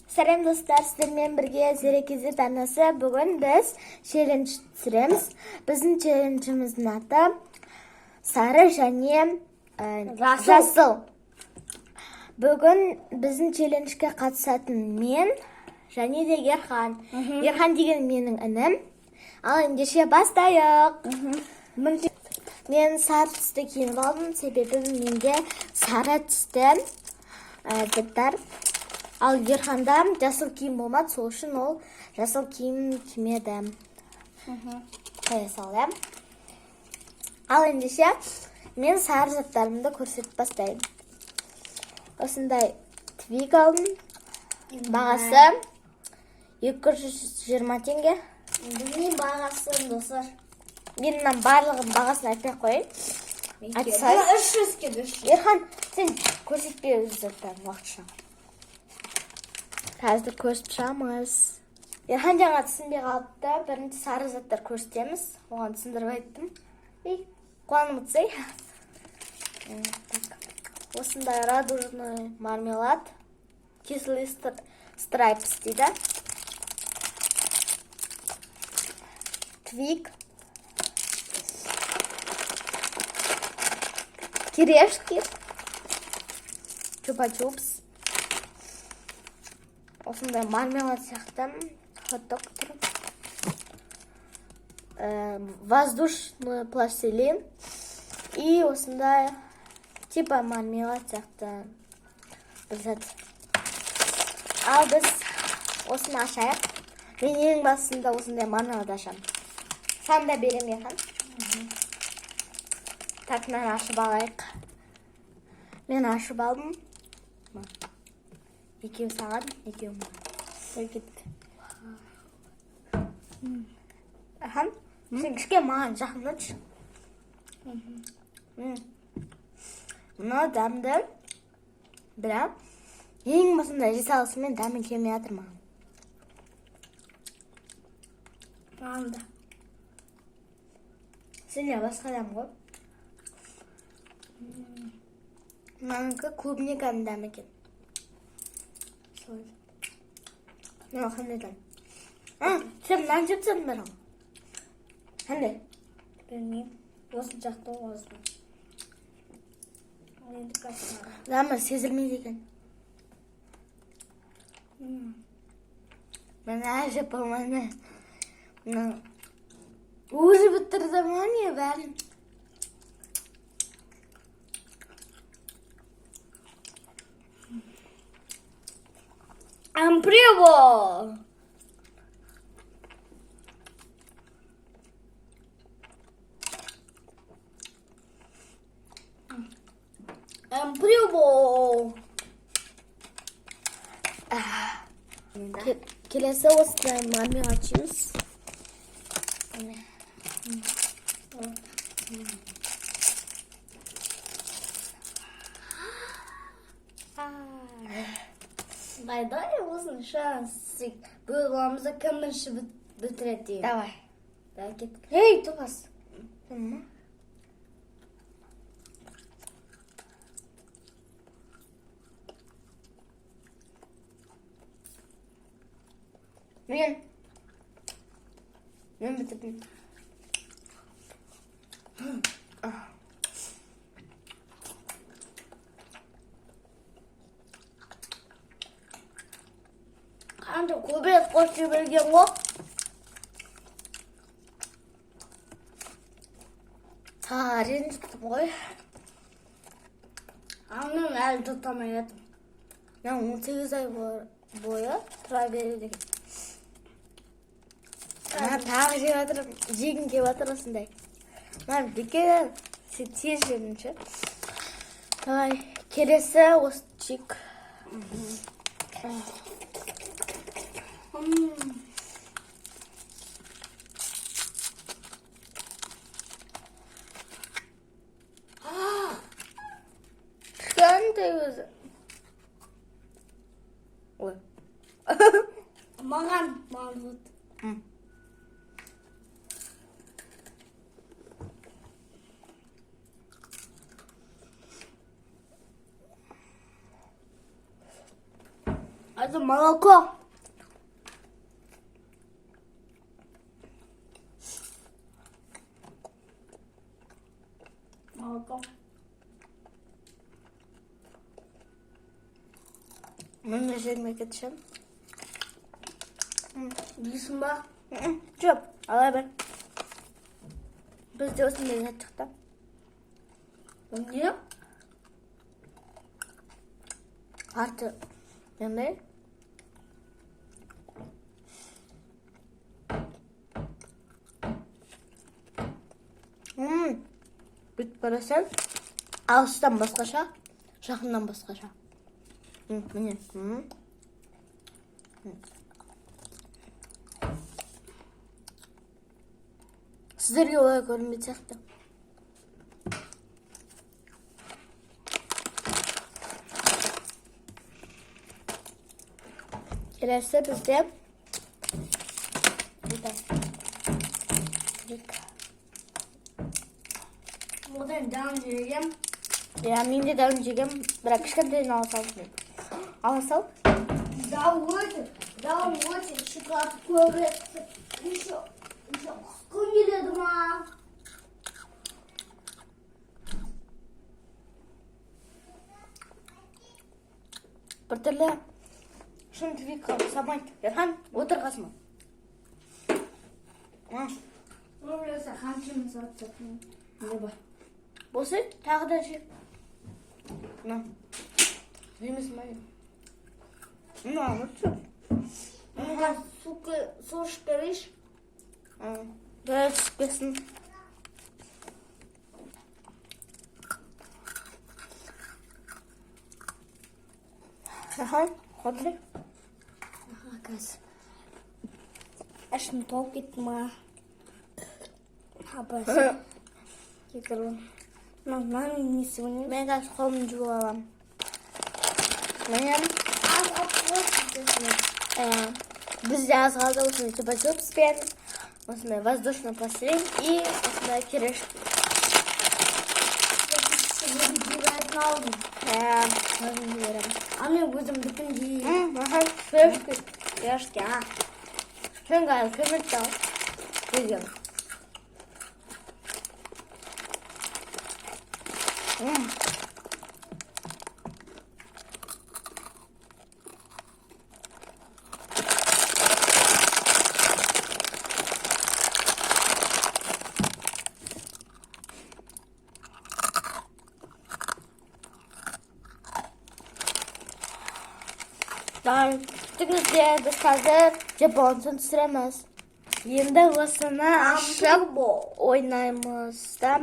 Сәлем достар, сіздермен бірге Зерекезет анасы. Бүгін біз челлендж түсіреміз. Біздің челленджіміздің аты сары және жасыл. Бүгін біздің челленджге қатысатын мен және де Ерхан. Ерхан деген менің інім. Ал ендеше бастайық. Мен сары түсті киініп алдым, себебі менде сары түсті заттар. Ал Ерханда жасыл киім болмады, сол үшін ол жасыл киім кимеді. Қоя салайын. Ал ендеше мен сары заттарымды көрсетіп бастаймын. Осындай твик алдым. Бағасы 220 теңге. Менің бағасы достар. Мен барлығын бағасын айтпай қойын. 300-ке düştü. Ерхан, сен көрсетпе өз заттарын уақытша. Қазір көрсетіп шығамыз. Ерхан жаңа түсінбей қалыпты. Бірінші сары заттар көрсетеміз. Оған түсіндіріп айттым. Қуанып ұтсай. Осындай радужный мармелад. Кислый страйпс дейді. Твик. Кирешки. Чупа-чупс. Осындай мармелад сияқты хот-дог тұр. Воздушный пластилин. И осындай типа мармелад сияқты зат. Ал біз осыны ашайық. Мен ең басында осындай мармелад ашамын. Саған да берем, Ерхан. Так, мен ашып алайық. Мен ашып алдым. Екеу саған, екеу маған. Ахан, сен кішке маған жақындатшы. Мына дәмді, бірақ ең басында жасалысымен дәмін келмей жатыр маған. Маған да. Сен не басқа дәм ғой? Мынанікі клубниканың дәмі екен. Мына қандай дәм? Сен мынаны жепсің бәрі. Қандай? Білмеймін. Осы жақты оғызды. Енді қасына. Дәмі сезілмейді екен. Мен жеп болмайды. Өзі біттірді ма не бәрін? Амприво! Амприво! Келесі осындай мармелад açayımız. Дай осыны шанс. Бұйылғамызда кім бірінші бітіреді дейін. Давай. Да, кет. Ей, тұғас. Мен. Мен бітірдім. Қанды көбірек қосып берген ғой. Ренжіттім ғой. Анның әлі тұтамай едім. Мен 18 ай бойы тұра береді екен. Тағы жегін кеп жатыр осындай. Мен бекер тез жемінші. Давай, келесі осы чик. Қандай өзі? Ой. Маған бұд. молоко. Молоко. Мен жеріме кетшім. Дейсің ба? Жоқ, ала бер. Бізде осындай зат шықты. Не? Арты менде. Бүйтіп қарасаң, алыстан басқаша, жақыннан басқаша. Міне. Сіздерге олай көрінбейді сияқты. Келесі бізде Одан даун жегем. Я мен де дәуін жегем, бірақ кішкентайын ала салып. Ала сал. Даун өте шоколад көбірек. Еще құсқым келеді ма? Бір түрлі шын түгек қалып самайды. Ерхан, отыр қасыма. Ойласа қаншамыз атсақ. Не бар? Болсы, тағы да же. На. Жемесін ма? На, лучше. Су ішіп берейші. Да, түспесін. Ерхан, қоды. Кәз. Әшім толып кетті ма? Апасы. Кекірім. Маманың несі өне? Мен қазір қолымды жуып аламын. Мен бізде аз қалды осындай чупа-чупспен, осындай воздушный пластилин и осындай керешки. Өзім жіберемін. А мен өзім бүтін жеймін. Керешки, Сен қазір көмекті ал. Деген. Күтіңізде біз қазір жапонсын түсіреміз. Енді осыны ашып ойнаймыз да.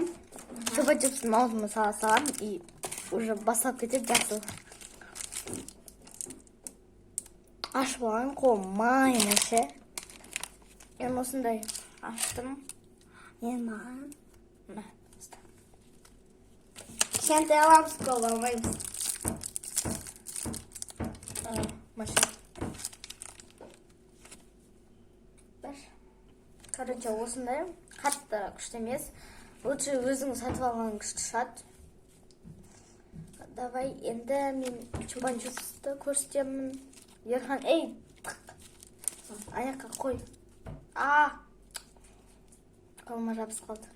Чупа-чупстың аузыма сала салам и уже басылып кетеді жақсы. Ашып алған қолмайын ше. Мен осындай аштым. Мен маған. Кішкентай аламыз, көп алмаймыз. Машина. Короче, осындай қатты күшті емес. Лучше өзің сатып алған күшті шығады. Давай, енді мен чупа-чупсты көрсетемін. Ерхан, ей! Аяққа қой. Қолыма жабысып қалды.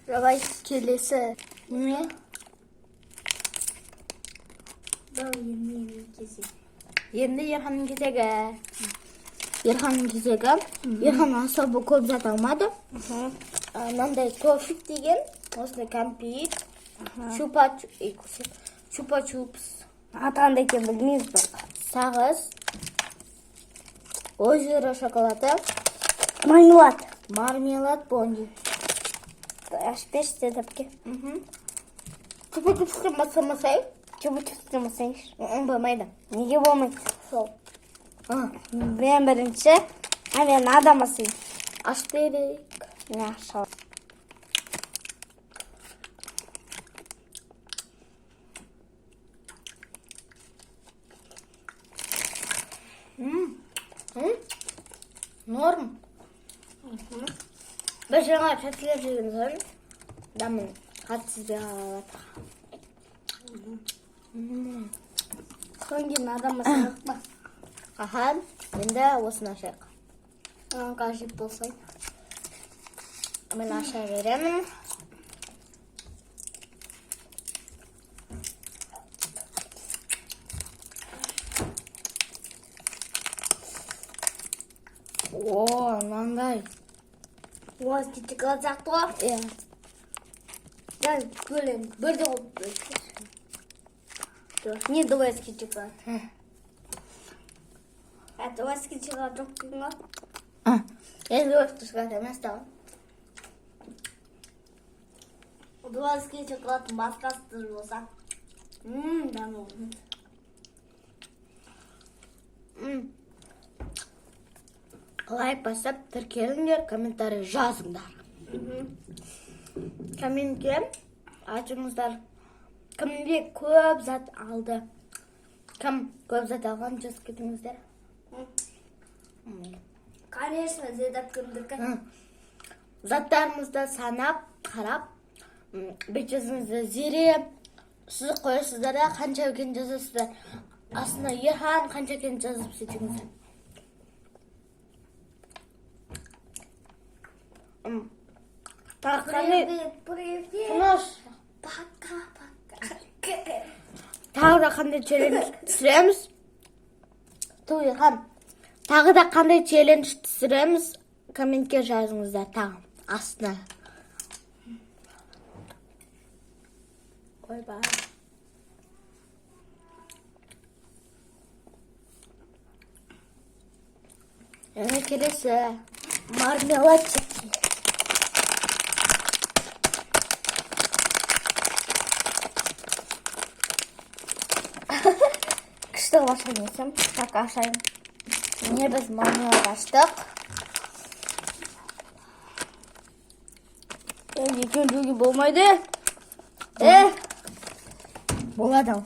Давай, келесі. Неме? Енді Ерханның кезегі. Ерханның кезегі. Ерхан особо көп зат алмады. Мынандай тофик деген, осындай кәмпит, чупа-чупс. Атағанда екен білмейміз ба? Сағыз, озеро шоколады, мармелад бонди. Ашпеш дедіпке. Чупа-чупстан басылмасай? Чупа-чупстан басайыншы. Болмайды. Неге болмайды? Сол. Мен бірінші, мен адам асайын. Аш берейік. Не ашал. Норм. Біз жаңа тәттілер жеген соң, дамын қатсызбей қалады. Содан кейін адам масақ па. Аха, енді осыны ашайық. Қажет болсай. Мен аша беремін. О, мынандай. Оғыз шоколад сияқты ғой. Иә. Газ бөлем. Бірде қойып бөлем. Не дуэски шоколад? Дуэски шоколад жоқ дейін ғой. Енді өшті шоколад емес та. Дуэски шоколадтың басқасы түр болса. Дамыл. Лайк басып, тіркеліңдер, комментарий жазыңдар. Комментке айтыңыздар. Кімде көп зат алды? Кім көп зат алған жазып кетіңіздер. Конечно, зедап кімдікі. Заттарымызды санап, қарап, бет жүзіңізді зере, сіз қойысыздар да қанша екен жазасыздар. Астына Ерхан қанша екен жазып сөйтіңіздер. Привет. Тыныш. Пока. Тағы да қандай челлендж түсіреміз? Ерхан. Тағы да қандай челлендж түсіреміз? Комментке жазыңыздар тағы астына. Ойбай. Енді келесі мармеладчик. Күшті ашайын десем, так ашайын. Міне біз мармелад аштық. Екеуін жеуге болмайды. Болады ау.